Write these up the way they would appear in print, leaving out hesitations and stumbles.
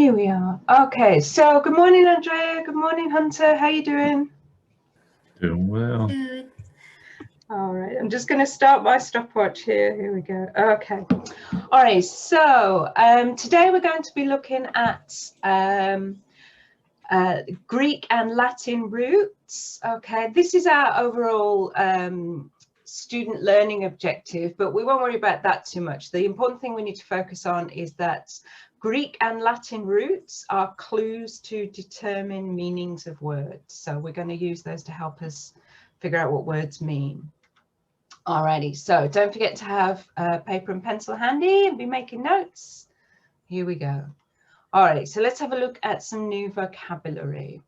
Here we are. Okay, so good morning, Andrea. Good morning, Hunter. How you doing? Doing well. Good. All right, I'm just going to start my stopwatch here. Here we go. Okay. All right, so today we're going to be looking at Greek and Latin roots. Okay, this is our overall student learning objective, but we won't worry about that too much. The important thing we need to focus on is that Greek and Latin roots are clues to determine meanings of words. So we're going to use those to help us figure out what words mean. Alrighty, so don't forget to have paper and pencil handy and be making notes. Here we go. All right, so let's have a look at some new vocabulary.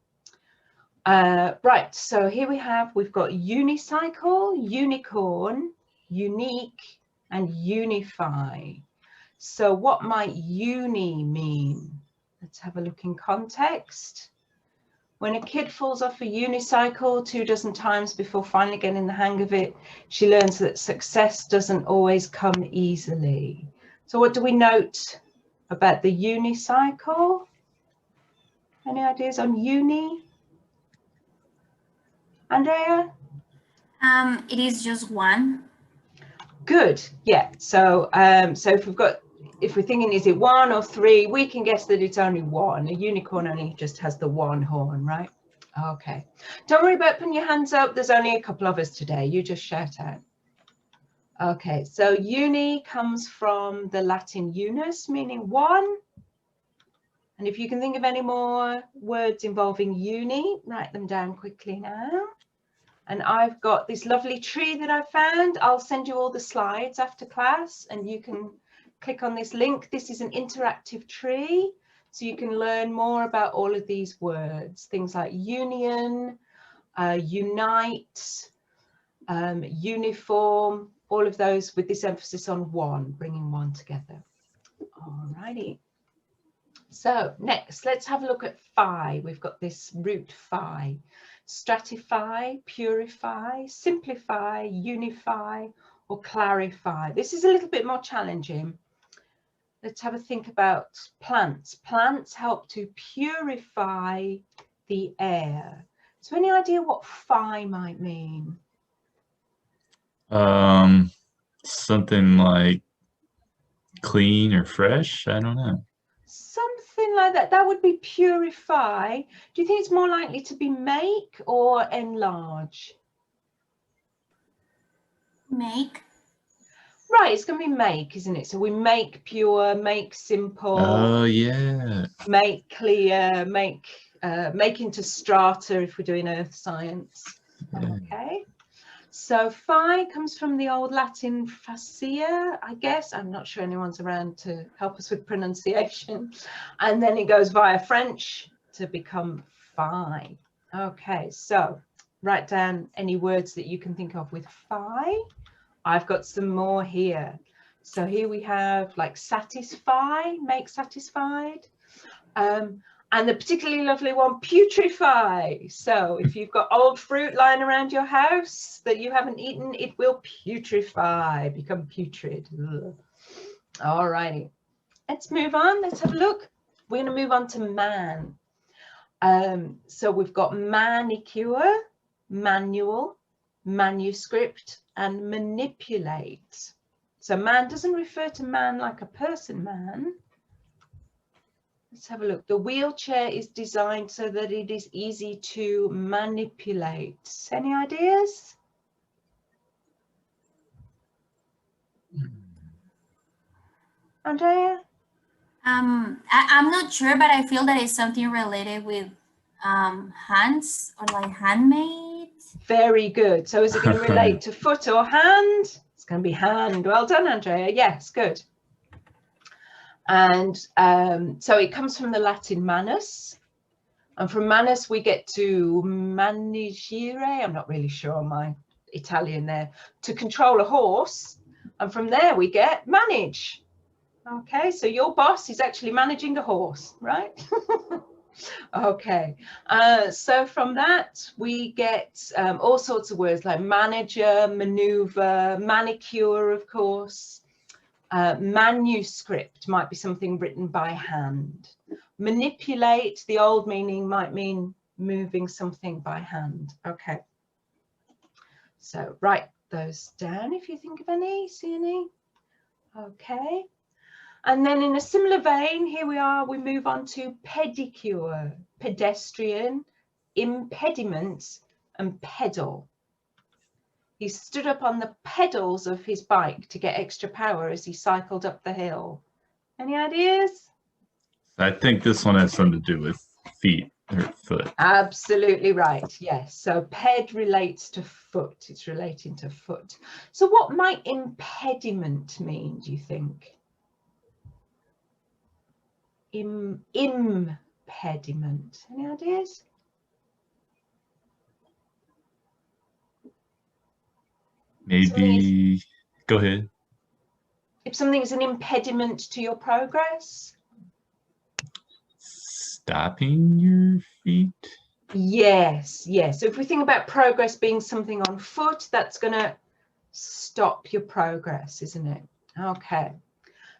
Right, so here we've got unicycle, unicorn, unique, and unify. So what might uni mean? Let's have a look in context. When a kid falls off a unicycle 24 times before finally getting the hang of it, she learns that success doesn't always come easily. So what do we note about the unicycle? Any ideas on uni? Andrea? It is just one. Good, yeah. So if we're thinking, is it one or three? We can guess that it's only one. A unicorn only just has the one horn, right? Okay. Don't worry about putting your hands up. There's only a couple of us today. You just shout out. Okay, so uni comes from the Latin unus, meaning one. And if you can think of any more words involving uni, write them down quickly now. And I've got this lovely tree that I found. I'll send you all the slides after class and you can click on this link. This is an interactive tree, so you can learn more about all of these words. Things like union, unite, uniform, all of those with this emphasis on one, bringing one together. All righty. So next, let's have a look at phi. We've got this root phi. Stratify, purify, simplify, unify, or clarify. This is a little bit more challenging. Let's have a think about plants. Plants help to purify the air. So any idea what phi might mean? Something like clean or fresh. I don't know. Something like that. That would be purify. Do you think it's more likely to be make or enlarge? Make. Right, it's going to be make, isn't it? So we make pure, make simple. Oh, yeah. Make clear, make into strata if we're doing earth science. Yeah. Okay. So phi comes from the old Latin facere, I guess. I'm not sure anyone's around to help us with pronunciation. And then it goes via French to become phi. Okay, so write down any words that you can think of with phi. I've got some more here. So here we have like satisfy, make satisfied. And the particularly lovely one, putrefy. So if you've got old fruit lying around your house that you haven't eaten, it will putrefy, become putrid. Ugh. All righty. Let's move on. Let's have a look. We're going to move on to man. So we've got manicure, manual, manuscript, and manipulate. So man doesn't refer to man like a person man. Let's have a look. The wheelchair is designed so that it is easy to manipulate. Any ideas? Andrea? I'm not sure, but I feel that it's something related with hands or like handmade. Very good. So is it going to relate to foot or hand? It's going to be hand. Well done, Andrea. Yes, good. And so it comes from the Latin manus. And from manus, we get to manigere. I'm not really sure on my Italian there. To control a horse. And from there, we get manage. Okay, so your boss is actually managing a horse, right? Okay, so from that, we get all sorts of words like manager, maneuver, manicure, of course. Manuscript might be something written by hand. Manipulate, the old meaning might mean moving something by hand. Okay. So write those down if you think of any, see any. Okay. And then in a similar vein, here we are, we move on to pedicure, pedestrian, impediment, and pedal. He stood up on the pedals of his bike to get extra power as he cycled up the hill. Any ideas? I think this one has something to do with feet or foot. Absolutely right. Yes. So ped relates to foot. It's relating to foot. So what might impediment mean, do you think? Impediment. Any ideas? Maybe, go ahead. If something is an impediment to your progress? Stopping your feet? Yes, yes. So if we think about progress being something on foot, that's going to stop your progress, isn't it? Okay.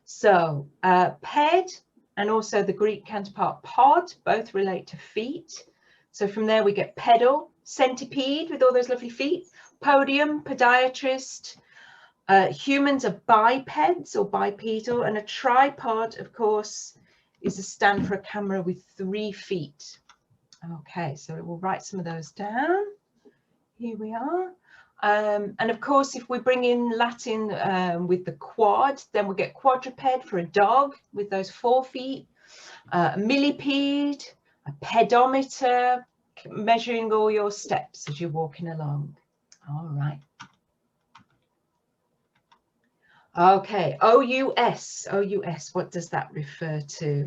So ped and also the Greek counterpart pod both relate to feet. So from there we get pedal, centipede with all those lovely feet, podium, podiatrist. Humans are bipeds or bipedal, and a tripod, of course, is a stand for a camera with 3 feet. Okay, so we'll write some of those down. Here we are. And of course, if we bring in Latin with the quad, then we'll get quadruped for a dog with those 4 feet, a millipede, a pedometer, measuring all your steps as you're walking along. All right. Okay, OUS, what does that refer to?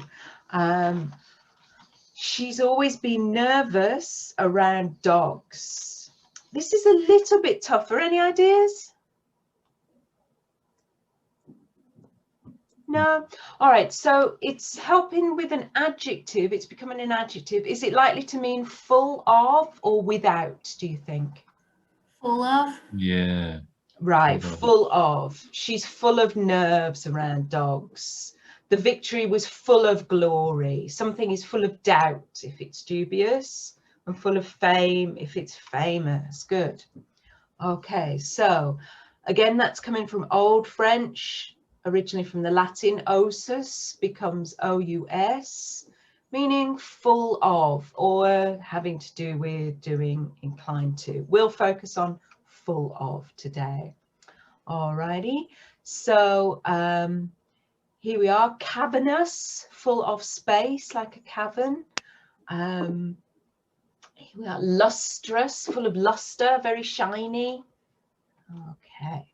She's always been nervous around dogs. This is a little bit tougher. Any ideas? No? All right, so it's helping with an adjective. It's becoming an adjective. Is it likely to mean full of or without, do you think? Full of? Yeah. Right, full of. She's full of nerves around dogs. The victory was full of glory. Something is full of doubt if it's dubious, and full of fame if it's famous. Good. Okay, so again, that's coming from Old French, originally from the Latin. Osus becomes OUS, meaning full of or having to do with, doing, inclined to. We'll focus on full of today. All righty, so here we are, cavernous, full of space, like a cavern. Here we are, lustrous, full of luster, very shiny. Okay,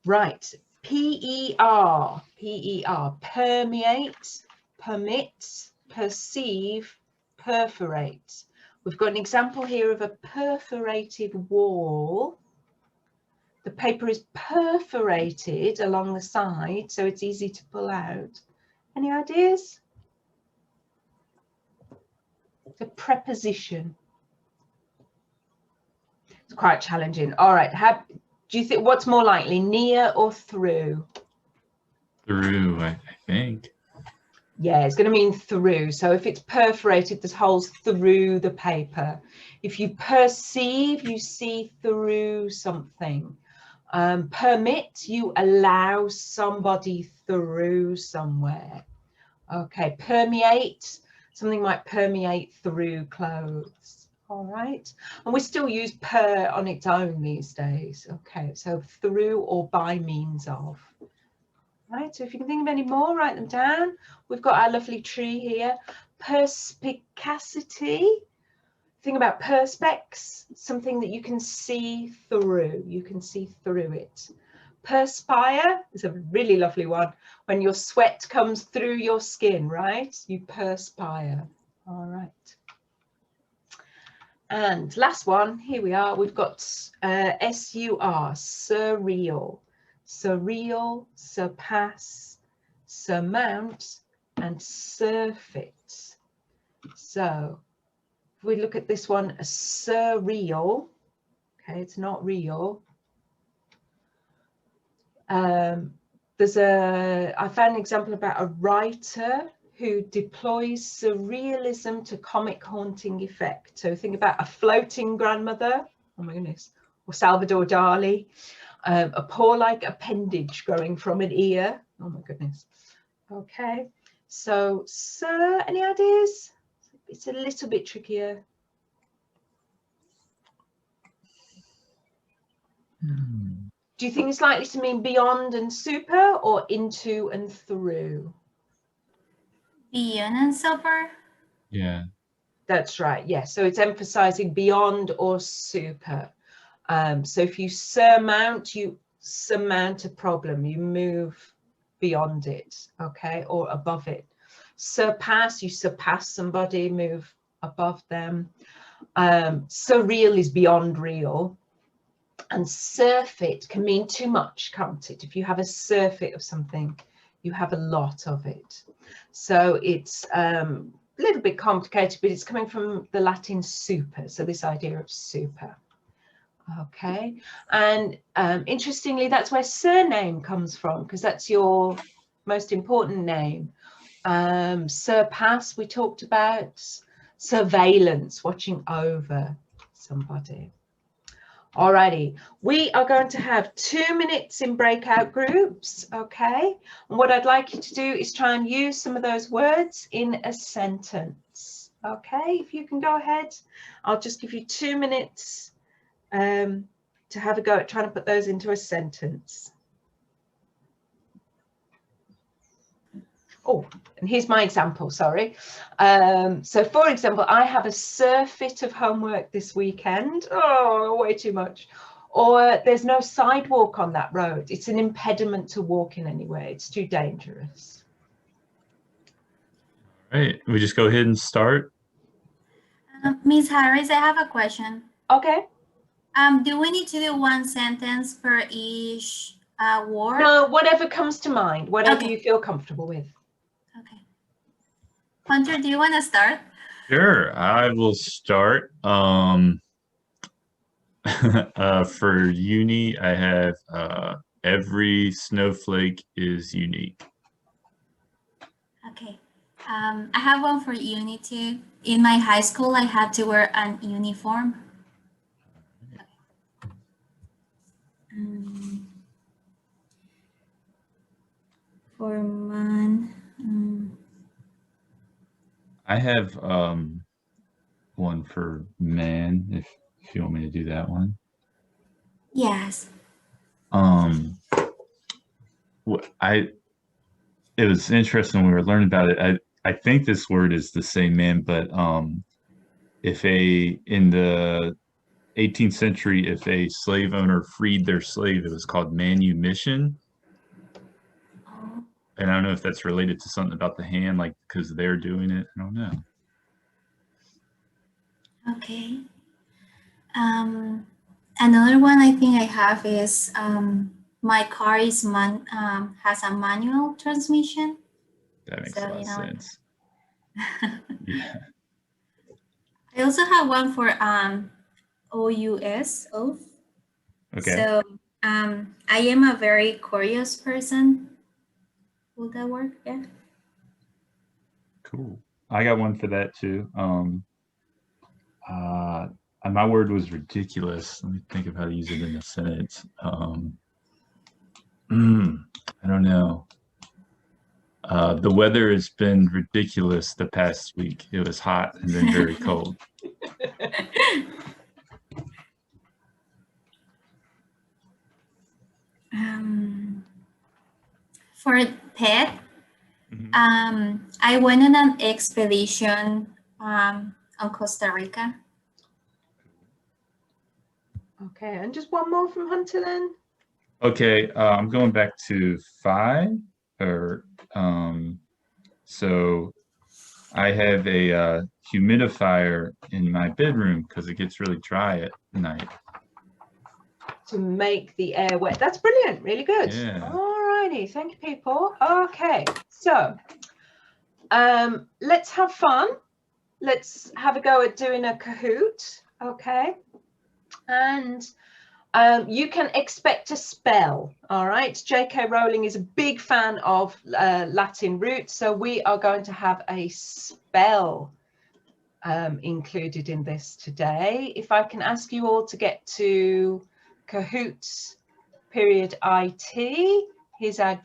right, PER, permeate, permit, perceive, perforate. We've got an example here of a perforated wall. The paper is perforated along the side, so it's easy to pull out. Any ideas? The preposition. It's quite challenging. All right, do you think what's more likely, near or through? Through, I think. Yeah, it's going to mean through. So if it's perforated, there's holes through the paper. If you perceive, you see through something. Permit, you allow somebody through somewhere. Okay, permeate, something might permeate through clothes. All right, and we still use per on its own these days. Okay, so through or by means of. Right, so if you can think of any more, write them down. We've got our lovely tree here. Perspicacity. Think about perspex, something that you can see through. You can see through it. Perspire is a really lovely one. When your sweat comes through your skin, right? You perspire. All right. And last one, here we are. We've got SUR, surreal. Surreal, surpass, surmount, and surfeit. So if we look at this one, a surreal, okay, it's not real. I found an example about a writer who deploys surrealism to comic haunting effect. So think about a floating grandmother, oh my goodness, or Salvador Dali, a paw-like appendage growing from an ear, oh my goodness. Okay, so sir, any ideas? It's a little bit trickier. Do you think it's likely to mean beyond and super, or into and through? Beyond and super? Yeah. That's right, yes. So it's emphasizing beyond or super. So if you surmount a problem, you move beyond it, okay, or above it. Surpass, you surpass somebody, move above them. Surreal is beyond real. And surfeit can mean too much, can't it? If you have a surfeit of something, you have a lot of it. So it's a little bit complicated, but it's coming from the Latin super. So this idea of super. Okay. And interestingly, that's where surname comes from, because that's your most important name. Surpass, we talked about. Surveillance, watching over somebody. Alrighty, we are going to have 2 minutes in breakout groups, okay? And what I'd like you to do is try and use some of those words in a sentence, okay? If you can go ahead, I'll just give you 2 minutes to have a go at trying to put those into a sentence. Oh, and here's my example, sorry. So for example, I have a surfeit of homework this weekend. Oh, way too much. Or there's no sidewalk on that road. It's an impediment to walking anywhere. It's too dangerous. All right, we just go ahead and start. Ms. Harris, I have a question. Okay. Do we need to do one sentence per each word? No, whatever comes to mind, whatever Okay. you feel comfortable with. Okay. Hunter, do you want to start? Sure, I will start. For uni, I have every snowflake is unique. Okay. I have one for uni too. In my high school, I had to wear an uniform. For man, I have one for man, if you want me to do that one. yes. It was interesting when we were learning about it. I think this word is the same man, but in the 18th century, if a slave owner freed their slave, it was called manumission. Oh, And I don't know if that's related to something about the hand, like because they're doing it. I don't know. okay. Another one I think I have is my car is has a manual transmission. That makes So, a lot of sense. Yeah. I also have one for OUS, oath. Okay. So I am a very curious person. Will that work? Yeah. Cool. I got one for that too. My word was ridiculous. Let me think of how to use it in a sentence. I don't know. The weather has been ridiculous the past week. It was hot and then very cold. For pet, I went on an expedition on Costa Rica. Okay, and just one more from Hunter then. Okay, I'm going back to 5. So I have a humidifier in my bedroom because it gets really dry at night. To make the air wet. That's brilliant. Really good. Yeah. All righty. Thank you, people. Okay. So let's have fun. Let's have a go at doing a Kahoot. Okay. And You can expect a spell, all right? J.K. Rowling is a big fan of Latin roots, so we are going to have a spell included in this today. If I can ask you all to get to Cahoots period IT, here's our...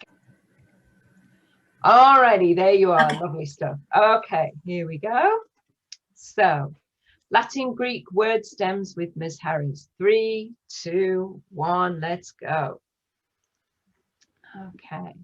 Alrighty, there you are, lovely stuff. Okay, here we go. So, Latin Greek word stems with Ms. Harris. 3, 2, 1, let's go. Okay.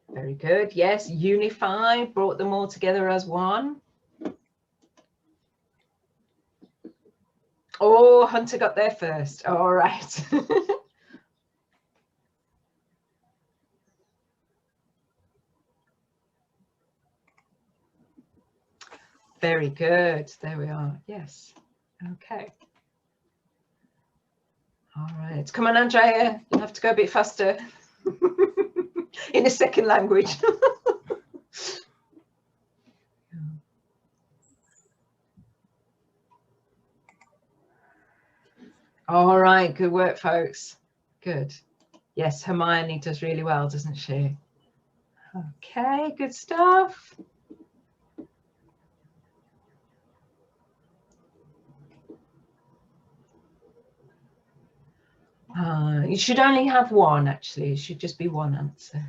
Very good. Yes, unify, brought them all together as one. Oh, Hunter got there first. All right. Very good. There we are. Yes. Okay. All right. Come on, Andrea. You'll have to go a bit faster in a second language. All right. Good work, folks. Good. Yes, Hermione does really well, doesn't she? Okay. Good stuff. You should only have one, actually. It should just be one answer.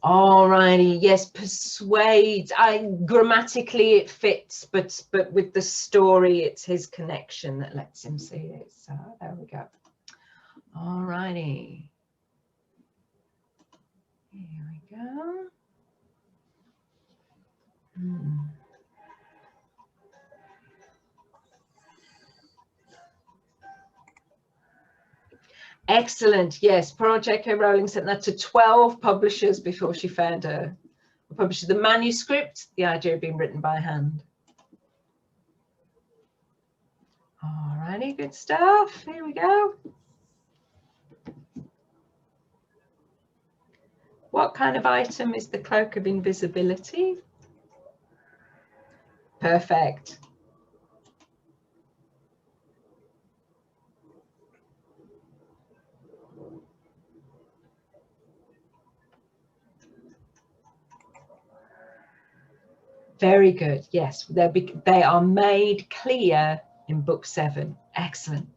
Alrighty, yes, persuade. Grammatically it fits, but with the story, it's his connection that lets him see it. So there we go. Alrighty. Here we go. Excellent. Yes, poor J.K. Rowling sent that to 12 publishers before she found a publisher. The manuscript, the idea had been written by hand. All righty, good stuff. Here we go. What kind of item is the cloak of invisibility? Perfect. Very good. Yes, they are made clear in book 7. Excellent.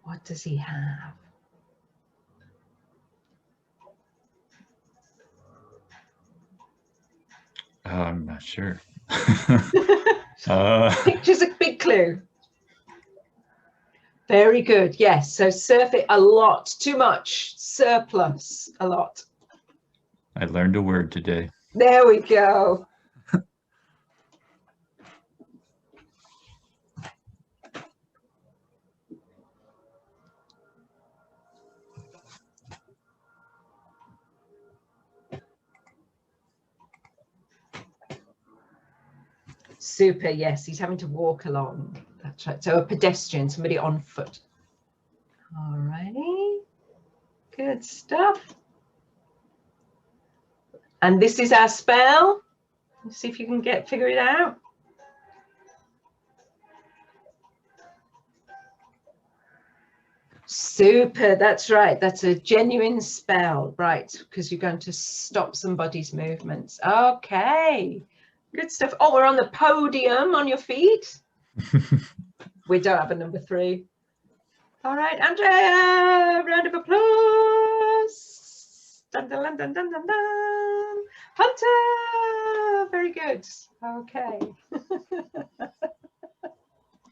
What does he have? I'm not sure. Picture's a big clue. Very good. Yes. So surfeit a lot, too much, surplus a lot. I learned a word today. There we go. Super. Yes, he's having to walk along. That's right. So a pedestrian, somebody on foot. All righty. Good stuff. And this is our spell. Let's see if you can figure it out. Super, that's right. That's a genuine spell, right? Because you're going to stop somebody's movements. Okay, good stuff. Oh, we're on the podium on your feet. We don't have a number 3. All right, Andrea, round of applause. Dun, dun, dun, dun, dun, dun, dun. Hunter, very good. Okay.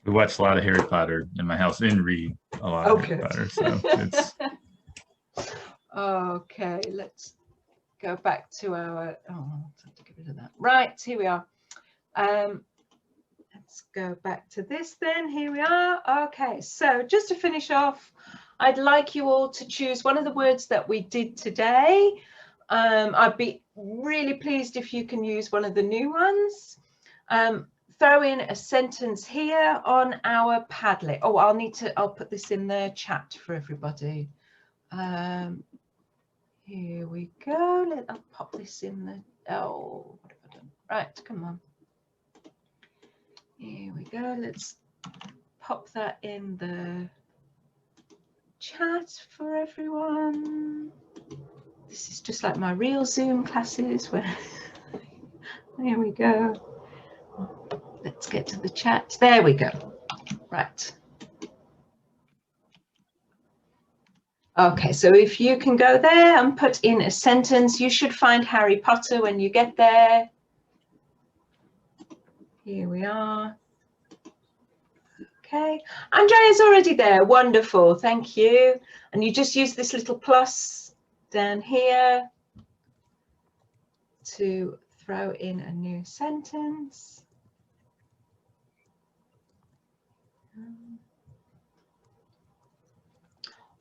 We watch a lot of Harry Potter in my house and read a lot of Harry Potter. So it's okay. Let's go back to our. Oh, I'll have to get rid of that. Right, here we are. Let's go back to this then. Here we are. Okay, so just to finish off, I'd like you all to choose one of the words that we did today. I'd be really pleased if you can use one of the new ones. Throw in a sentence here on our Padlet. Oh, I'll put this in the chat for everybody. Here we go. I'll pop this in the, oh, what have I done? Right, come on. Here we go. Let's pop that in the chat for everyone. This is just like my real Zoom classes where, there we go. Let's get to the chat. There we go. Right. Okay, so if you can go there and put in a sentence, you should find Harry Potter when you get there. Here we are. Okay, Andrea's already there. Wonderful, thank you. And you just use this little plus down here to throw in a new sentence.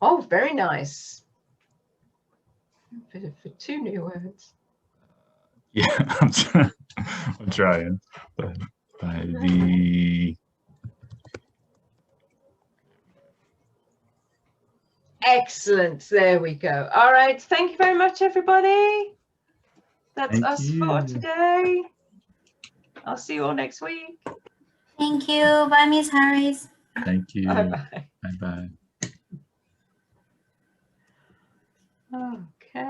Oh, very nice. For 2 new words. Yeah, I'm trying. But by the Excellent. There we go. All right. Thank you very much, everybody. That's us for today. I'll see you all next week. Thank you. Bye, Miss Harris. Thank you. Bye-bye. Bye-bye. Okay.